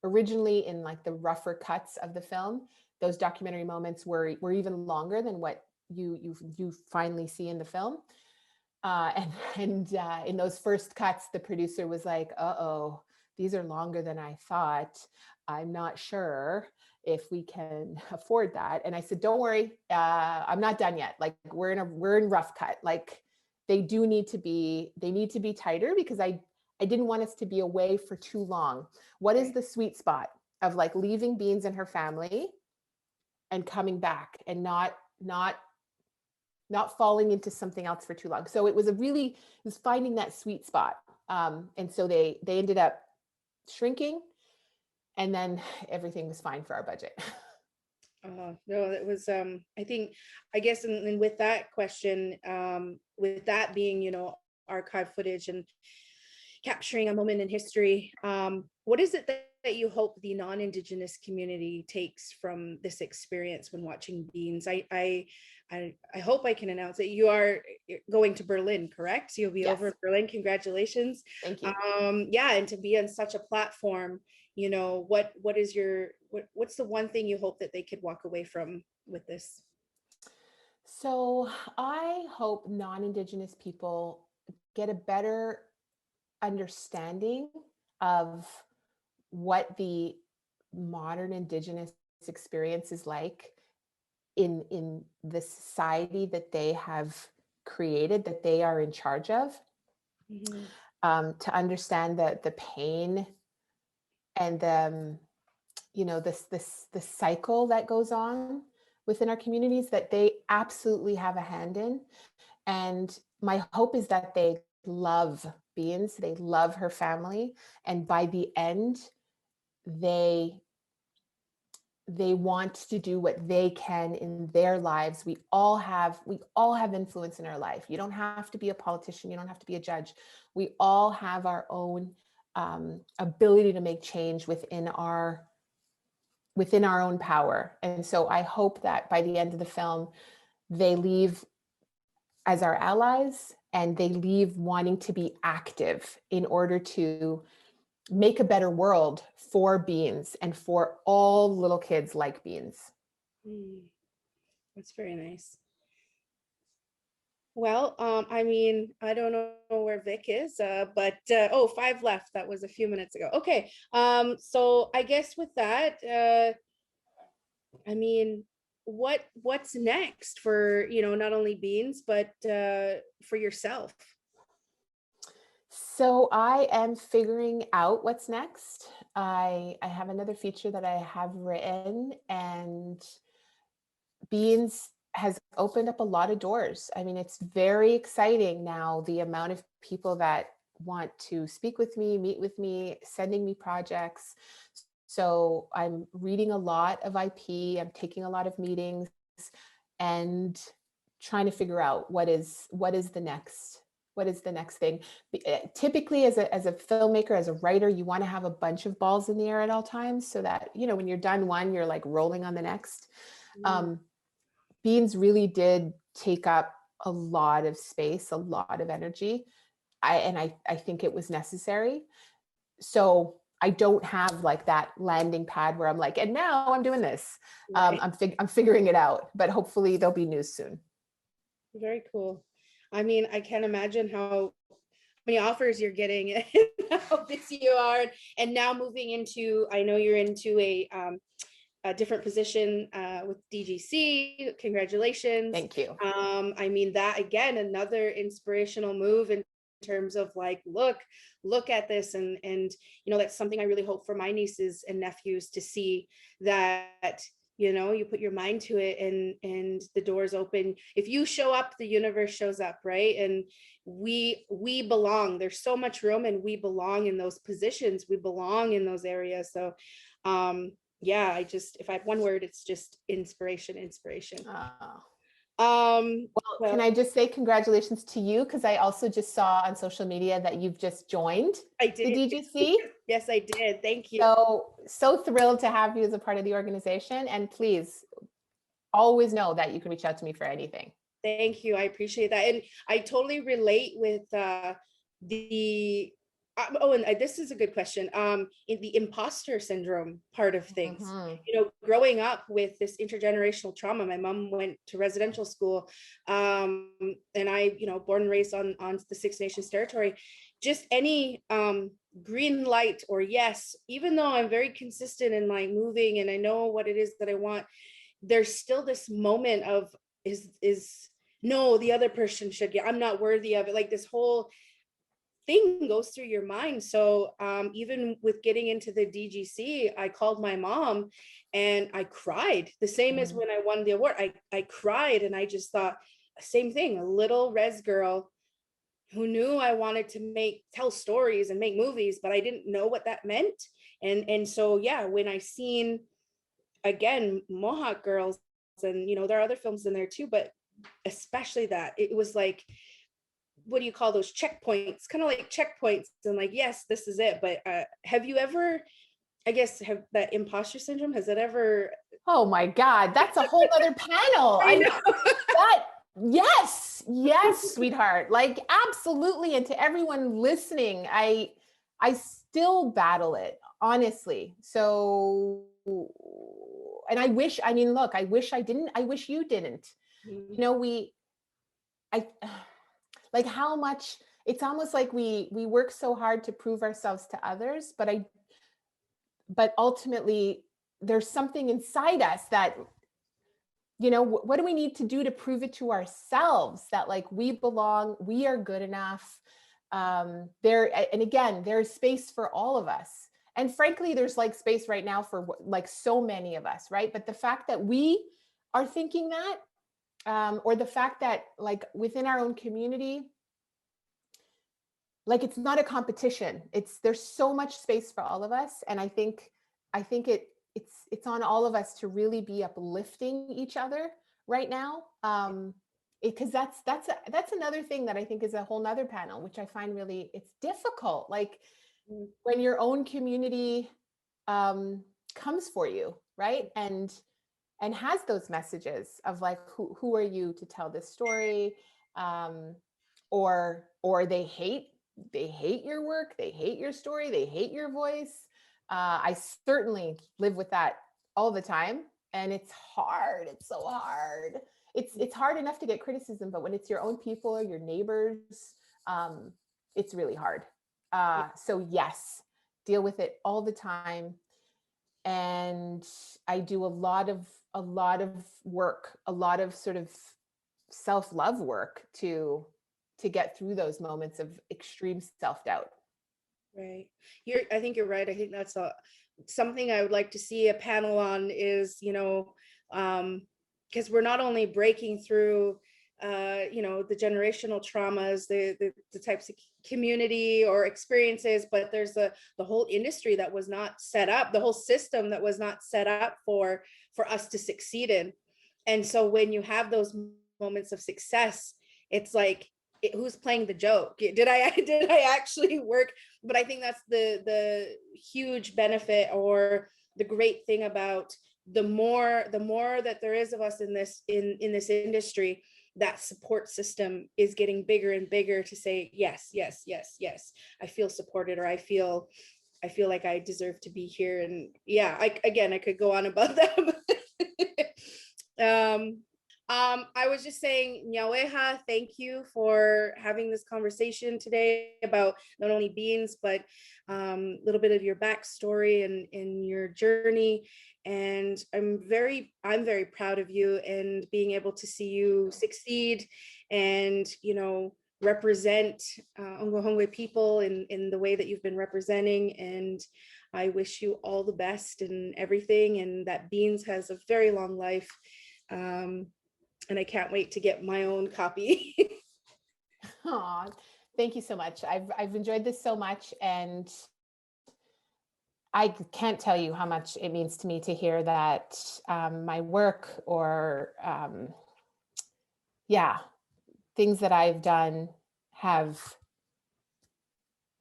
Originally, in like the rougher cuts of the film, those documentary moments were even longer than what you finally see in the film. And in those first cuts, the producer was like, "Uh-oh, these are longer than I thought. I'm not sure if we can afford that." And I said, "Don't worry, I'm not done yet. Like we're in rough cut. Like they need to be tighter because I didn't want us to be away for too long. What is the sweet spot of like leaving Beans and her family and coming back and not falling into something else for too long?" So it was finding that sweet spot. And so they ended up shrinking, and then everything was fine for our budget. No, that was I think, I guess, and with that question, with that being, you know, archive footage and capturing a moment in history, what is it that you hope the non-Indigenous community takes from this experience when watching Beans? I hope I can announce that you are going to Berlin, correct? You'll be over in Berlin. Congratulations. Thank you. Yeah, and to be on such a platform, you know, what's the one thing you hope that they could walk away from with this? So I hope non-Indigenous people get a better understanding of what the modern Indigenous experience is like in the society that they have created, that they are in charge of. To understand the pain and the cycle that goes on within our communities that they absolutely have a hand in. And my hope is that they love Beans, they love her family, and by the end, they want to do what they can in their lives. We all have influence in our life. You don't have to be a politician, you don't have to be a judge. We all have our own ability to make change within our own power. And so I hope that by the end of the film, they leave as our allies and they leave wanting to be active in order to make a better world for beans and for all little kids like beans. Mm, that's very nice. Well, I mean, I don't know where Vic is, but oh, 5 left. That was a few minutes ago. Okay. So I guess with that, I mean, what's next for, not only beans, but for yourself? So I am figuring out what's next. I have another feature that I have written, and Beans has opened up a lot of doors. I mean, it's very exciting now, the amount of people that want to speak with me, meet with me, sending me projects. So I'm reading a lot of IP, I'm taking a lot of meetings, and trying to figure out what is the next thing. Typically, as a filmmaker, as a writer, you want to have a bunch of balls in the air at all times, so that when you're done one, you're like rolling on the next. Mm. um, Beans really did take up a lot of space, a lot of energy. I think it was necessary. So I don't have like that landing pad where I'm like, and now I'm doing this. Right. I'm figuring it out, but hopefully there'll be news soon. Very cool. I mean, I can't imagine how many offers you're getting and how busy you are. And now moving into, I know you're into a different position with DGC. Congratulations. Thank you. I mean, that again, another inspirational move in terms of like, look at this. And that's something I really hope for my nieces and nephews to see, that you put your mind to it, and the doors open. If you show up, the universe shows up, right? And we belong. There's so much room, and we belong in those positions. We belong in those areas. So yeah, if I have one word, it's just inspiration. Oh. Well, Well, can I just say congratulations to you? Because I also just saw on social media that you've just joined I the did. DGC. Yes, I did. Thank you. So thrilled to have you as a part of the organization. And please always know that you can reach out to me for anything. Thank you. I appreciate that. And I totally relate with the this is a good question. In the imposter syndrome part of things, Mhm. growing up with this intergenerational trauma. My mom went to residential school, and I, born and raised on the Six Nations territory. Just any green light or yes, even though I'm very consistent in like moving and I know what it is that I want, there's still this moment of is no, the other person should get, I'm not worthy of it. Like this whole thing goes through your mind. So even with getting into the DGC, I called my mom and I cried, the same as Mhm. when I won the award. I cried, and I just thought, same thing, a little res girl who knew I wanted to tell stories and make movies, but I didn't know what that meant. And so yeah, when I seen again Mohawk Girls, and there are other films in there too, but especially that, it was like, what do you call those checkpoints, kind of like checkpoints, and like, yes, this is it. But have you ever, I guess, have that imposter syndrome, has that ever? Oh my God, that's a whole other panel. I know. That yes, sweetheart. Like absolutely. And to everyone listening, I still battle it, honestly. So, and I mean, look, I wish I didn't, I wish you didn't. You know, I like how much it's almost like we work so hard to prove ourselves to others, but ultimately there's something inside us that what do we need to do to prove it to ourselves that like we belong, we are good enough. There, and again, there's space for all of us, and frankly there's like space right now for like so many of us, right? But the fact that we are thinking that, or the fact that like within our own community, like it's not a competition, there's so much space for all of us. And I think it's on all of us to really be uplifting each other right now. Because that's another thing that I think is a whole nother panel, which I find really, it's difficult, like when your own community comes for you, right? And has those messages of like, who are you to tell this story? or they hate your work, they hate your story, they hate your voice. I certainly live with that all the time, and it's hard. It's so hard. It's hard enough to get criticism, but when it's your own people or your neighbors, it's really hard. So yes, deal with it all the time. And I do a lot of work, a lot of sort of self-love work to get through those moments of extreme self-doubt. Right. I think you're right. I think that's something I would like to see a panel on is, because we're not only breaking through, the generational traumas, the types of community or experiences, but there's the whole industry that was not set up, the whole system that was not set up for us to succeed in. And so when you have those moments of success, it's like, who's playing the joke? Did I actually work? But I think that's the huge benefit, or the great thing about the more that there is of us in this industry, that support system is getting bigger and bigger to say, yes, I feel supported, or I feel like I deserve to be here. And yeah, I could go on about that. I was just saying, Nyaweha, thank you for having this conversation today about not only beans, but a little bit of your backstory and your journey. And I'm very proud of you, and being able to see you succeed and, represent Ongohongwe people in the way that you've been representing. And I wish you all the best and everything, and that beans has a very long life. And I can't wait to get my own copy. Aw, thank you so much. I've enjoyed this so much, and I can't tell you how much it means to me to hear that my work, or things that I've done have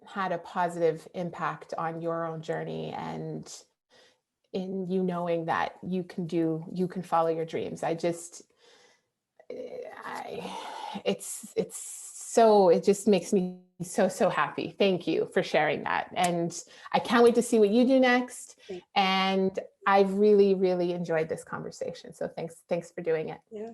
had a positive impact on your own journey, and in you knowing that you can follow your dreams. It just makes me so happy. Thank you for sharing that. And I can't wait to see what you do next. And I've really enjoyed this conversation. So thanks for doing it. Yeah.